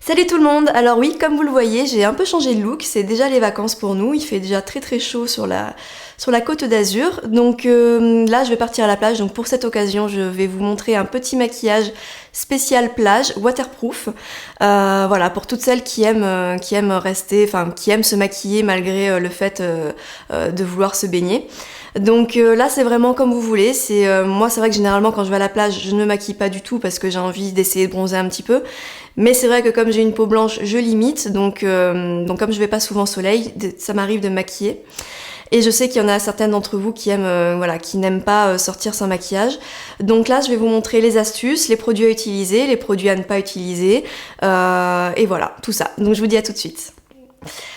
Salut tout le monde. Alors oui, comme vous le voyez, j'ai un peu changé de look, c'est déjà les vacances pour nous, il fait déjà très chaud sur la Côte d'Azur. Donc là, je vais partir à la plage, donc pour cette occasion, je vais vous montrer un petit maquillage spécial plage, waterproof. Voilà, pour toutes celles qui aiment rester, enfin qui aiment se maquiller malgré le fait de vouloir se baigner. Donc là c'est vraiment comme vous voulez, moi c'est vrai que généralement quand je vais à la plage je ne me maquille pas du tout parce que j'ai envie d'essayer de bronzer un petit peu, mais c'est vrai que comme j'ai une peau blanche je limite, donc comme je vais pas souvent au soleil, ça m'arrive de me maquiller. Et je sais qu'il y en a certaines d'entre vous qui aiment, voilà, qui n'aiment pas sortir sans maquillage. Donc là, je vais vous montrer les astuces, les produits à utiliser, les produits à ne pas utiliser, et voilà, tout ça. Donc je vous dis à tout de suite.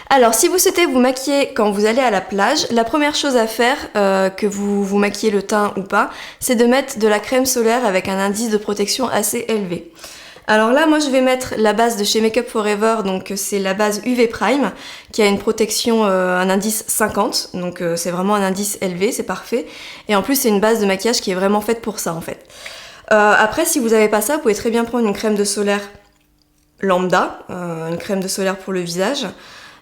Alors, si vous souhaitez vous maquiller quand vous allez à la plage, la première chose à faire, que vous vous maquillez le teint ou pas, c'est de mettre de la crème solaire avec un indice de protection assez élevé. Alors là, moi je vais mettre la base de chez Make Up For Ever, donc c'est la base UV Prime, qui a une protection, un indice 50, donc c'est vraiment un indice élevé, c'est parfait. Et en plus c'est une base de maquillage qui est vraiment faite pour ça en fait. Après, si vous n'avez pas ça, vous pouvez très bien prendre une crème de solaire lambda, une crème de solaire pour le visage.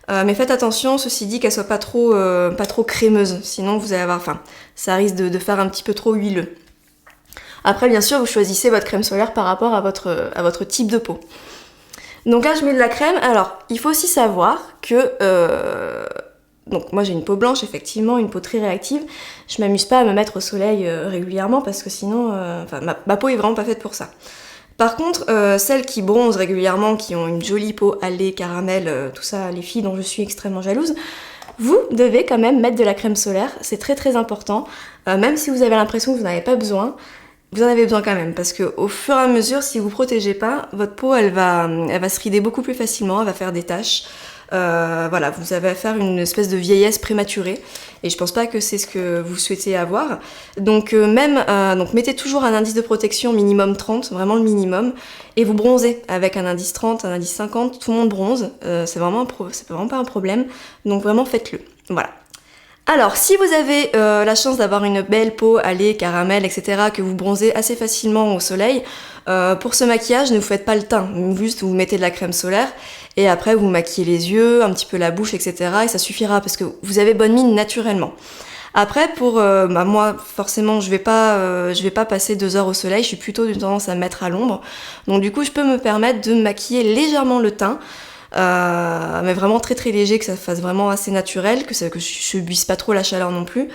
Mais faites attention, ceci dit, qu'elle soit pas trop crémeuse, sinon vous allez avoir, enfin, ça risque de faire un petit peu trop huileux. Après, bien sûr, vous choisissez votre crème solaire par rapport à votre type de peau. Donc là, je mets de la crème. Alors, il faut aussi savoir que... donc moi, j'ai une peau blanche, effectivement, une peau très réactive. Je m'amuse pas à me mettre au soleil régulièrement parce que sinon... Enfin, ma peau est vraiment pas faite pour ça. Par contre, celles qui bronzent régulièrement, qui ont une jolie peau à lait, caramel, tout ça, les filles dont je suis extrêmement jalouse, vous devez quand même mettre de la crème solaire, c'est très important. Même si vous avez l'impression que vous n'en avez pas besoin, vous en avez besoin quand même, parce que au fur et à mesure, si vous protégez pas, votre peau elle va se rider beaucoup plus facilement, elle va faire des taches. Voilà, vous allez faire une espèce de vieillesse prématurée, et je pense pas que c'est ce que vous souhaitez avoir. Donc donc mettez toujours un indice de protection minimum 30, vraiment le minimum, et vous bronzez avec un indice 30, un indice 50, tout le monde bronze, c'est vraiment pas un problème, donc vraiment faites-le. Voilà. Alors, si vous avez la chance d'avoir une belle peau à lait, caramel, etc., que vous bronzez assez facilement au soleil, pour ce maquillage, ne vous faites pas le teint, juste vous mettez de la crème solaire, et après vous maquillez les yeux, un petit peu la bouche, etc., et ça suffira, parce que vous avez bonne mine naturellement. Après, pour moi, forcément, je vais pas passer 2 heures au soleil, je suis plutôt d'une tendance à me mettre à l'ombre, donc du coup, je peux me permettre de maquiller légèrement le teint, mais vraiment très léger, que ça fasse vraiment assez naturel, que je subisse pas trop la chaleur non plus.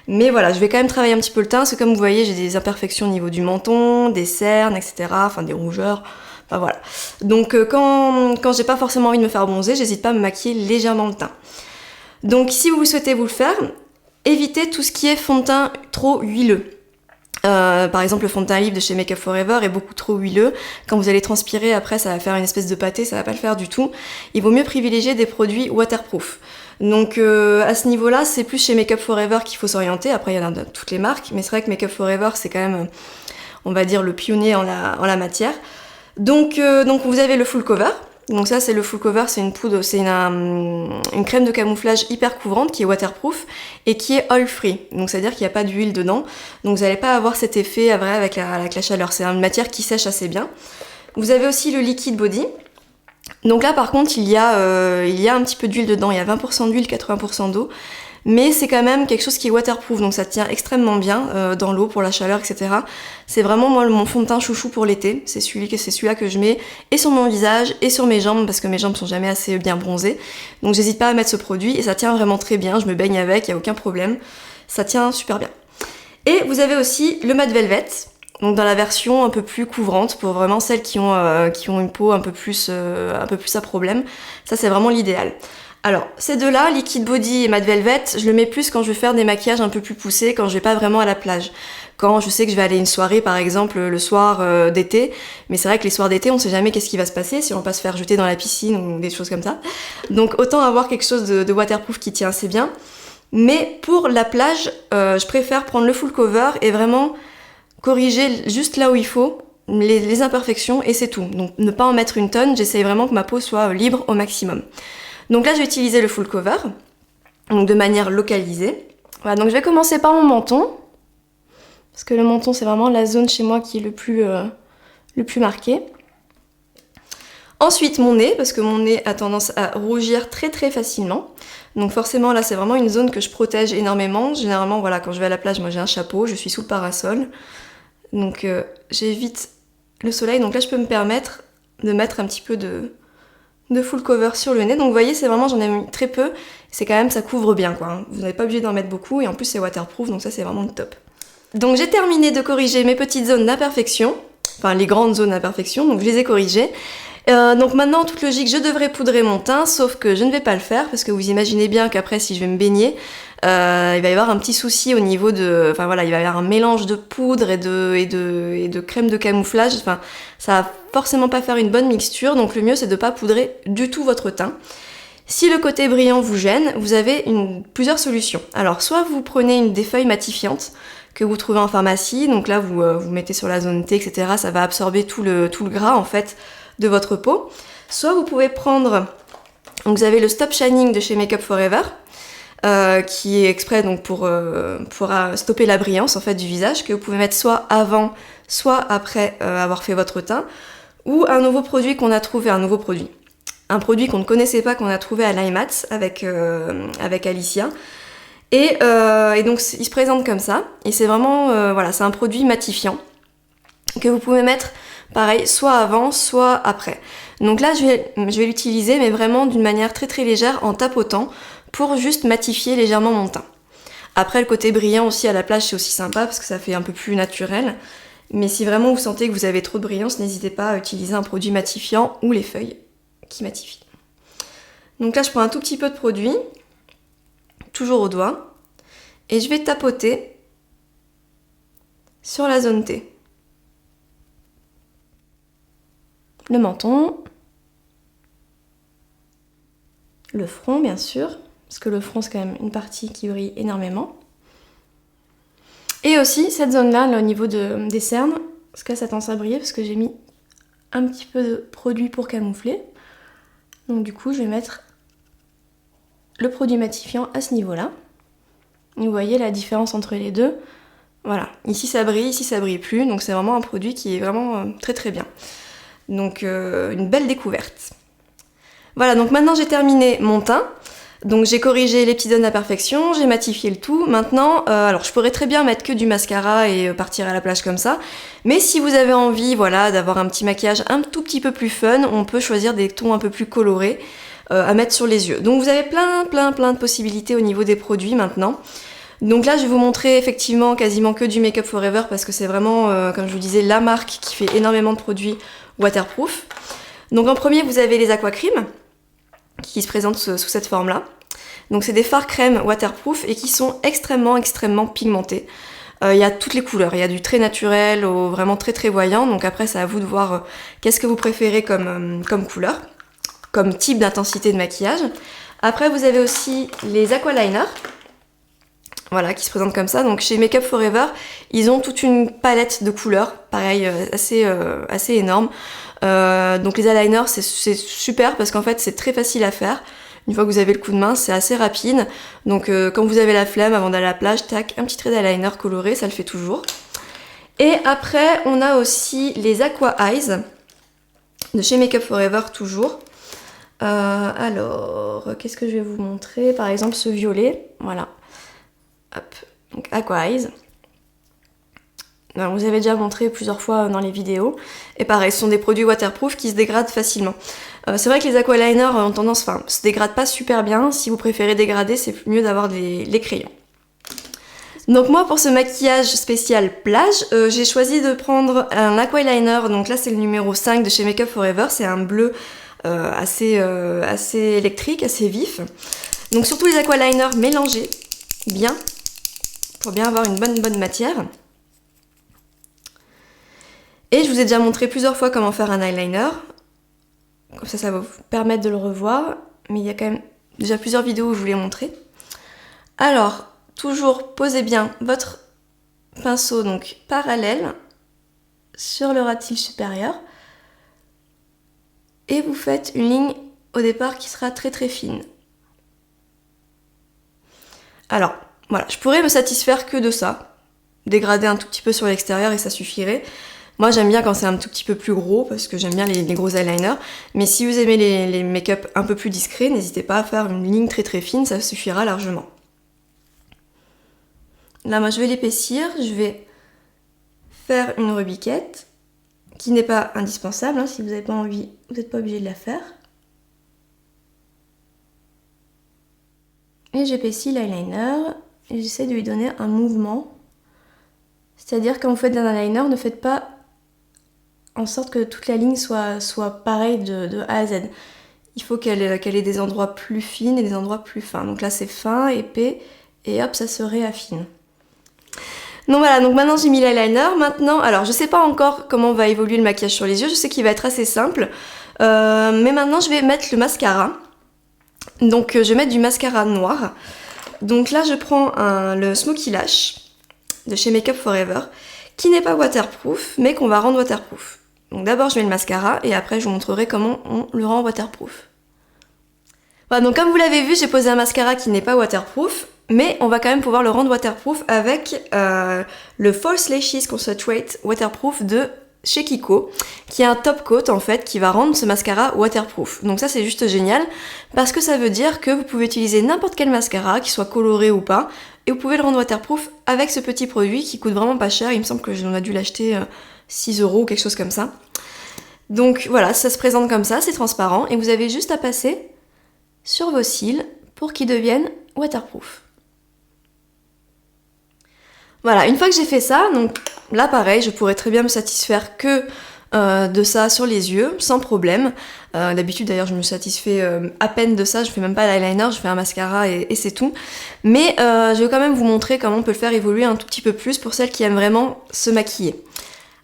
Mais voilà, je vais quand même travailler un petit peu le teint, parce que comme vous voyez, j'ai des imperfections au niveau du menton, des cernes, etc., enfin des rougeurs, enfin voilà. Donc quand j'ai pas forcément envie de me faire bronzer, j'hésite pas à me maquiller légèrement le teint. Donc si vous souhaitez vous le faire, évitez tout ce qui est fond de teint trop huileux. Par exemple, le fond de teint livre de chez Make Up For Ever est beaucoup trop huileux. Quand vous allez transpirer, après, ça va faire une espèce de pâté, ça va pas le faire du tout. Il vaut mieux privilégier des produits waterproof. Donc à ce niveau-là, c'est plus chez Make Up For Ever qu'il faut s'orienter. Après, il y en a de toutes les marques, mais c'est vrai que Make Up For Ever, c'est quand même, on va dire, le pionnier en la matière. Donc vous avez le full cover. Donc ça c'est le full cover, c'est une poudre, c'est une crème de camouflage hyper couvrante qui est waterproof et qui est oil free. Donc c'est à dire qu'il n'y a pas d'huile dedans. Donc vous n'allez pas avoir cet effet avec la chaleur. C'est une matière qui sèche assez bien. Vous avez aussi le liquide body. Donc là par contre il y a un petit peu d'huile dedans. Il y a 20% d'huile, 80% d'eau. Mais c'est quand même quelque chose qui est waterproof, donc ça tient extrêmement bien dans l'eau pour la chaleur, etc. C'est vraiment moi mon fond de teint chouchou pour l'été, c'est celui-là que je mets et sur mon visage et sur mes jambes, parce que mes jambes sont jamais assez bien bronzées. Donc j'hésite pas à mettre ce produit et ça tient vraiment très bien, je me baigne avec, il n'y a aucun problème, ça tient super bien. Et vous avez aussi le Matte Velvet, donc dans la version un peu plus couvrante, pour vraiment celles qui ont une peau un peu plus à problème, ça c'est vraiment l'idéal. Alors, ces deux-là, Liquid Body et Matte Velvet, je le mets plus quand je vais faire des maquillages un peu plus poussés, quand je vais pas vraiment à la plage. Quand je sais que je vais aller à une soirée, par exemple, le soir d'été, mais c'est vrai que les soirs d'été, on sait jamais qu'est-ce qui va se passer, si on va pas se faire jeter dans la piscine ou des choses comme ça. Donc autant avoir quelque chose de waterproof qui tient assez bien. Mais pour la plage, je préfère prendre le full cover et vraiment corriger juste là où il faut, les imperfections, et c'est tout. Donc ne pas en mettre une tonne, j'essaye vraiment que ma peau soit libre au maximum. Donc là, je vais utiliser le full cover, donc de manière localisée. Voilà, donc je vais commencer par mon menton, parce que le menton, c'est vraiment la zone chez moi qui est le plus marqué. Ensuite mon nez, parce que mon nez a tendance à rougir très très facilement. Donc forcément là c'est vraiment une zone que je protège énormément. Généralement voilà, quand je vais à la plage, moi j'ai un chapeau, je suis sous le parasol. Donc j'évite le soleil. Donc là je peux me permettre de mettre un petit peu de full cover sur le nez. Donc vous voyez, c'est vraiment, j'en ai mis très peu. C'est quand même, ça couvre bien quoi. Hein. Vous n'êtes pas obligé d'en mettre beaucoup et en plus c'est waterproof, donc ça c'est vraiment le top. Donc j'ai terminé de corriger mes petites zones d'imperfection. Enfin les grandes zones d'imperfection, donc je les ai corrigées. Donc maintenant, en toute logique, je devrais poudrer mon teint, sauf que je ne vais pas le faire, parce que vous imaginez bien qu'après, si je vais me baigner, il va y avoir un petit souci au niveau de... Enfin voilà, il va y avoir un mélange de poudre et de crème de camouflage. Enfin, ça va forcément pas faire une bonne mixture, donc le mieux c'est de pas poudrer du tout votre teint. Si le côté brillant vous gêne, vous avez plusieurs solutions. Alors, soit vous prenez des feuilles matifiantes que vous trouvez en pharmacie, donc là vous mettez sur la zone T, etc. Ça va absorber tout le gras en fait de votre peau. Soit vous pouvez prendre, donc vous avez le Stop Shining de chez Make Up For Ever, qui est exprès donc pour stopper la brillance en fait du visage, que vous pouvez mettre soit avant, soit après avoir fait votre teint, ou un nouveau produit qu'on a trouvé, un produit qu'on ne connaissait pas, qu'on a trouvé à l'IMATS avec Alicia. Et donc il se présente comme ça, et c'est vraiment, voilà, c'est un produit matifiant que vous pouvez mettre pareil, soit avant, soit après. Donc là, je vais l'utiliser, mais vraiment d'une manière très très légère, en tapotant, pour juste matifier légèrement mon teint. Après, le côté brillant aussi à la plage, c'est aussi sympa, parce que ça fait un peu plus naturel. Mais si vraiment vous sentez que vous avez trop de brillance, n'hésitez pas à utiliser un produit matifiant ou les feuilles qui matifient. Donc là, je prends un tout petit peu de produit, toujours au doigt, et je vais tapoter sur la zone T. Le menton, le front bien sûr, parce que le front c'est quand même une partie qui brille énormément. Et aussi cette zone-là, là, au niveau des cernes, parce que ça a tendance à briller parce que j'ai mis un petit peu de produit pour camoufler. Donc du coup je vais mettre le produit matifiant à ce niveau-là. Vous voyez la différence entre les deux. Voilà, ici ça brille plus, donc c'est vraiment un produit qui est vraiment très très bien. Donc une belle découverte. Voilà, donc maintenant j'ai terminé mon teint. Donc j'ai corrigé les petites zones d'imperfection, j'ai matifié le tout. Maintenant, alors je pourrais très bien mettre que du mascara et partir à la plage comme ça. Mais si vous avez envie, voilà, d'avoir un petit maquillage un tout petit peu plus fun, on peut choisir des tons un peu plus colorés à mettre sur les yeux. Donc vous avez plein de possibilités au niveau des produits maintenant. Donc là je vais vous montrer effectivement quasiment que du Make Up For Ever parce que c'est vraiment, comme je vous disais, la marque qui fait énormément de produits waterproof. Donc en premier vous avez les aquacream qui se présentent sous cette forme là. Donc c'est des fards crème waterproof et qui sont extrêmement pigmentés. Il y a toutes les couleurs, il y a du très naturel au vraiment très voyant, donc après c'est à vous de voir qu'est-ce que vous préférez comme couleur, comme type d'intensité de maquillage. Après vous avez aussi les aqualiners. Voilà, qui se présentent comme ça. Donc chez Make Up For Ever, ils ont toute une palette de couleurs, pareil, assez énorme. Donc les eyeliners, c'est super parce qu'en fait, c'est très facile à faire. Une fois que vous avez le coup de main, c'est assez rapide. Donc quand vous avez la flemme, avant d'aller à la plage, tac, un petit trait d'eyeliner coloré, ça le fait toujours. Et après, on a aussi les Aqua Eyes, de chez Make Up For Ever, toujours. Alors, qu'est-ce que je vais vous montrer? Par exemple, ce violet, voilà. Hop, donc Aqua Eyes. Alors, vous avez déjà montré plusieurs fois dans les vidéos. Et pareil, ce sont des produits waterproof qui se dégradent facilement. C'est vrai que les aqualiners ont tendance, enfin, se dégradent pas super bien. Si vous préférez dégrader, c'est mieux d'avoir les crayons. Donc moi, pour ce maquillage spécial plage, j'ai choisi de prendre un aqualiner. Donc là, c'est le numéro 5 de chez Make Up For Ever. C'est un bleu assez électrique, assez vif. Donc surtout les aqualiners mélangés bien, pour bien avoir une bonne matière. Et je vous ai déjà montré plusieurs fois comment faire un eyeliner. Comme ça va vous permettre de le revoir. Mais il y a quand même déjà plusieurs vidéos où je vous l'ai montré. Alors, toujours posez bien votre pinceau donc parallèle sur le ras de cils supérieur. Et vous faites une ligne au départ qui sera très fine. Alors, voilà, je pourrais me satisfaire que de ça. Dégrader un tout petit peu sur l'extérieur et ça suffirait. Moi j'aime bien quand c'est un tout petit peu plus gros parce que j'aime bien les gros eyeliners. Mais si vous aimez les make-up un peu plus discrets, n'hésitez pas à faire une ligne très très fine, ça suffira largement. Là moi je vais l'épaissir, je vais faire une rebiquette qui n'est pas indispensable, hein, si vous n'avez pas envie, vous n'êtes pas obligé de la faire. Et j'épaissis l'eyeliner et j'essaie de lui donner un mouvement. C'est-à-dire quand vous faites un eyeliner, ne faites pas en sorte que toute la ligne soit pareille de A à Z. Il faut qu'elle ait des endroits plus fins et des endroits plus fins. Donc là c'est fin, épais, et hop, ça se réaffine. Donc voilà, donc maintenant j'ai mis l'eyeliner. Maintenant, alors je sais pas encore comment va évoluer le maquillage sur les yeux, je sais qu'il va être assez simple. Mais maintenant je vais mettre le mascara. Donc je vais mettre du mascara noir. Donc là je prends le Smoky Lash de chez Make Up For Ever, qui n'est pas waterproof, mais qu'on va rendre waterproof. Donc d'abord je mets le mascara et après je vous montrerai comment on le rend waterproof. Voilà, donc comme vous l'avez vu, j'ai posé un mascara qui n'est pas waterproof, mais on va quand même pouvoir le rendre waterproof avec le False Lashes Concentrate Waterproof de chez Kiko, qui est un top coat en fait qui va rendre ce mascara waterproof. Donc ça c'est juste génial parce que ça veut dire que vous pouvez utiliser n'importe quel mascara, qu'il soit coloré ou pas, et vous pouvez le rendre waterproof avec ce petit produit qui coûte vraiment pas cher. Il me semble que j'en ai dû l'acheter 6 € ou quelque chose comme ça. Donc voilà, ça se présente comme ça, c'est transparent et vous avez juste à passer sur vos cils pour qu'ils deviennent waterproof. Voilà, une fois que j'ai fait ça, donc là pareil, je pourrais très bien me satisfaire que de ça sur les yeux, sans problème. D'habitude d'ailleurs je me satisfais à peine de ça, je fais même pas l'eyeliner, je fais un mascara et c'est tout. Mais je vais quand même vous montrer comment on peut le faire évoluer un tout petit peu plus pour celles qui aiment vraiment se maquiller.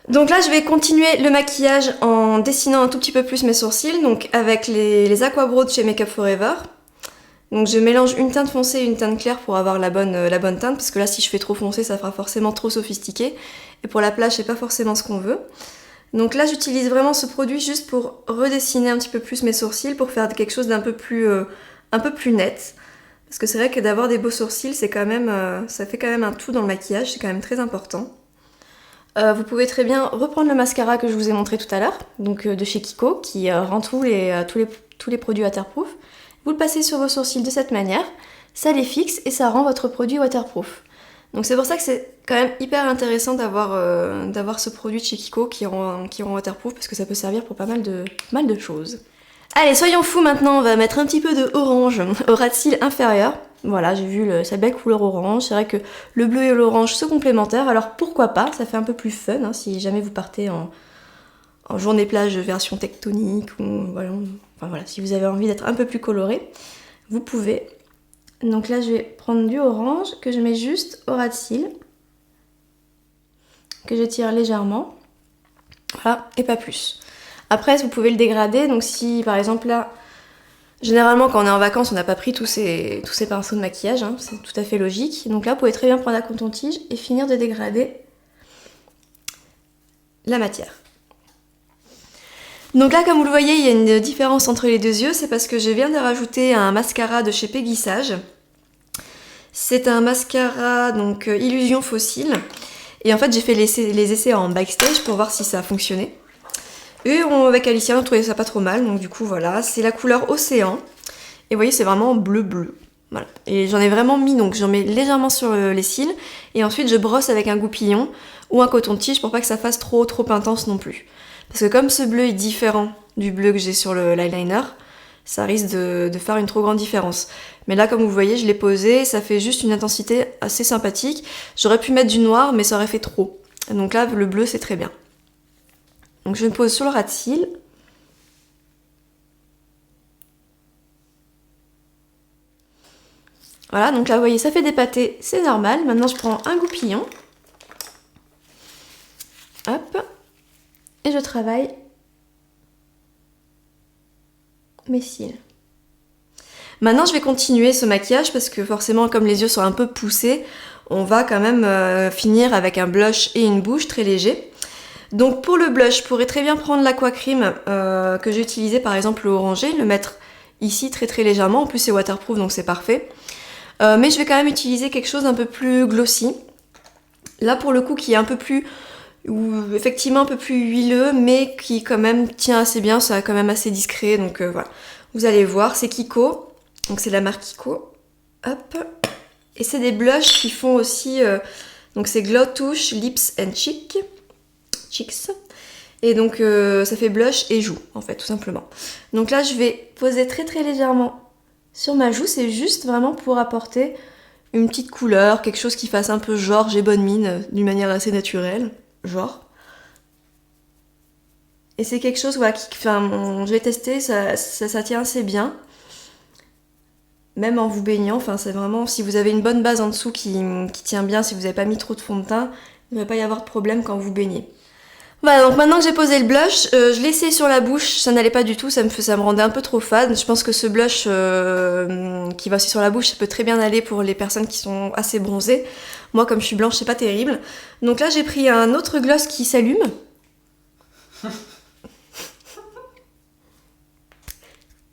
Donc là je vais continuer le maquillage en dessinant un tout petit peu plus mes sourcils, donc avec les Aqua Brow de chez Make Up For Ever. Donc je mélange une teinte foncée et une teinte claire pour avoir la bonne teinte, parce que là si je fais trop foncé ça fera forcément trop sophistiqué, et pour la plage c'est pas forcément ce qu'on veut. Donc là j'utilise vraiment ce produit juste pour redessiner un petit peu plus mes sourcils, pour faire quelque chose d'un peu plus net. Parce que c'est vrai que d'avoir des beaux sourcils, c'est quand même, ça fait quand même un tout dans le maquillage, c'est quand même très important. Vous pouvez très bien reprendre le mascara que je vous ai montré tout à l'heure, donc de chez Kiko, qui rend tous les produits waterproof. Vous le passez sur vos sourcils de cette manière, ça les fixe et ça rend votre produit waterproof. Donc c'est pour ça que c'est quand même hyper intéressant d'avoir ce produit de chez Kiko qui rend waterproof, parce que ça peut servir pour pas mal de choses. Allez, soyons fous maintenant, on va mettre un petit peu de orange au ras de cils inférieur. Voilà, j'ai vu sa belle couleur orange, c'est vrai que le bleu et l'orange se complémentaires, alors pourquoi pas, ça fait un peu plus fun, hein, si jamais vous partez en journée plage version tectonique, ou voilà, enfin voilà, si vous avez envie d'être un peu plus coloré, vous pouvez. Donc là je vais prendre du orange que je mets juste au ras de cils, que je tire légèrement, voilà, et pas plus. Après vous pouvez le dégrader, donc si par exemple là, généralement quand on est en vacances on n'a pas pris tous ces pinceaux de maquillage, hein, c'est tout à fait logique, donc là vous pouvez très bien prendre un coton-tige et finir de dégrader la matière. Donc là, comme vous le voyez, il y a une différence entre les deux yeux, c'est parce que je viens de rajouter un mascara de chez Peggy Sage. C'est un mascara donc Illusion Fossile. Et en fait, j'ai fait les essais en backstage pour voir si ça fonctionnait. Et avec Alicia, on trouvait ça pas trop mal, donc du coup voilà, c'est la couleur Océan. Et vous voyez, c'est vraiment bleu-bleu. Voilà. Et j'en ai vraiment mis, donc j'en mets légèrement sur les cils. Et ensuite, je brosse avec un goupillon ou un coton-tige pour pas que ça fasse trop intense non plus. Parce que comme ce bleu est différent du bleu que j'ai sur l'eyeliner, ça risque de faire une trop grande différence. Mais là, comme vous voyez, je l'ai posé, ça fait juste une intensité assez sympathique. J'aurais pu mettre du noir, mais ça aurait fait trop. Donc là, le bleu, c'est très bien. Donc je me pose sur le ras de cils. Voilà, donc là, vous voyez, ça fait des pâtés, c'est normal. Maintenant, je prends un goupillon. Hop. Et je travaille mes cils. Maintenant je vais continuer ce maquillage parce que forcément comme les yeux sont un peu poussés, on va quand même finir avec un blush et une bouche très léger. Donc pour le blush, je pourrais très bien prendre l'Aqua Cream que j'ai utilisé par exemple le orangé, le mettre ici très légèrement, en plus c'est waterproof donc c'est parfait. Mais je vais quand même utiliser quelque chose d'un peu plus glossy. Là pour le coup qui est un peu plus ou effectivement un peu plus huileux, mais qui quand même tient assez bien, c'est quand même assez discret, donc voilà. Vous allez voir, c'est Kiko, donc c'est la marque Kiko. Hop. Et c'est des blushs qui font aussi, donc c'est Glow Touch Lips and Cheeks. Et donc ça fait blush et joue, en fait, tout simplement. Donc là, je vais poser très très légèrement sur ma joue, c'est juste vraiment pour apporter une petite couleur, quelque chose qui fasse un peu genre j'ai bonne mine, d'une manière assez naturelle, genre. Et c'est quelque chose, voilà, je l'ai testé, ça tient assez bien. Même en vous baignant, enfin c'est vraiment, si vous avez une bonne base en dessous qui tient bien, si vous n'avez pas mis trop de fond de teint, il ne devrait pas y avoir de problème quand vous baignez. Voilà, donc maintenant que j'ai posé le blush, je l'ai essayé sur la bouche, ça n'allait pas du tout, ça me rendait un peu trop fade. Je pense que ce blush qui va aussi sur la bouche, ça peut très bien aller pour les personnes qui sont assez bronzées. Moi, comme je suis blanche, c'est pas terrible. Donc là, j'ai pris un autre gloss qui s'allume.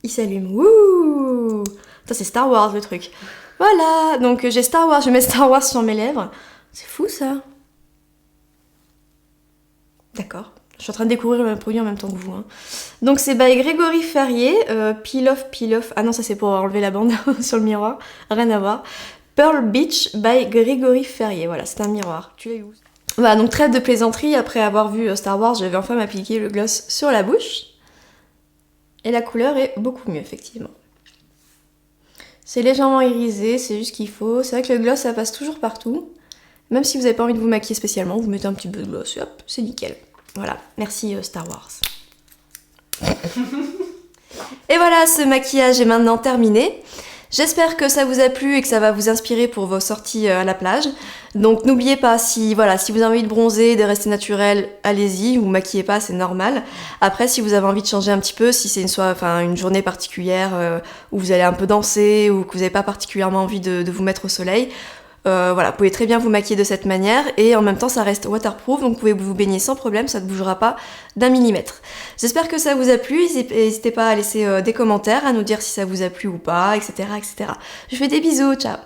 Il s'allume, wouh! Ça, c'est Star Wars le truc. Voilà, donc j'ai Star Wars, je mets Star Wars sur mes lèvres. C'est fou ça. D'accord. Je suis en train de découvrir le produit en même temps que vous. Hein. Donc c'est by Grégory Ferrier, Peel Off. Ah non, ça c'est pour enlever la bande sur le miroir. Rien à voir. Pearl Beach by Grégory Ferrier. Voilà, c'est un miroir. Tu l'as eu où? Voilà, donc trêve de plaisanterie. Après avoir vu Star Wars, je vais enfin m'appliquer le gloss sur la bouche. Et la couleur est beaucoup mieux, effectivement. C'est légèrement irisé, c'est juste ce qu'il faut. C'est vrai que le gloss, ça passe toujours partout. Même si vous n'avez pas envie de vous maquiller spécialement, vous mettez un petit peu de gloss et hop, c'est nickel. Voilà, merci Star Wars. Et voilà, ce maquillage est maintenant terminé. J'espère que ça vous a plu et que ça va vous inspirer pour vos sorties à la plage. Donc n'oubliez pas, si vous avez envie de bronzer, de rester naturel, allez-y, vous maquillez pas, c'est normal. Après, si vous avez envie de changer un petit peu, si c'est une journée particulière où vous allez un peu danser ou que vous n'avez pas particulièrement envie de vous mettre au soleil, vous pouvez très bien vous maquiller de cette manière et en même temps ça reste waterproof, donc vous pouvez vous baigner sans problème, ça ne bougera pas d'un millimètre. J'espère que ça vous a plu, n'hésitez pas à laisser des commentaires, à nous dire si ça vous a plu ou pas, etc. etc. Je vous fais des bisous, ciao!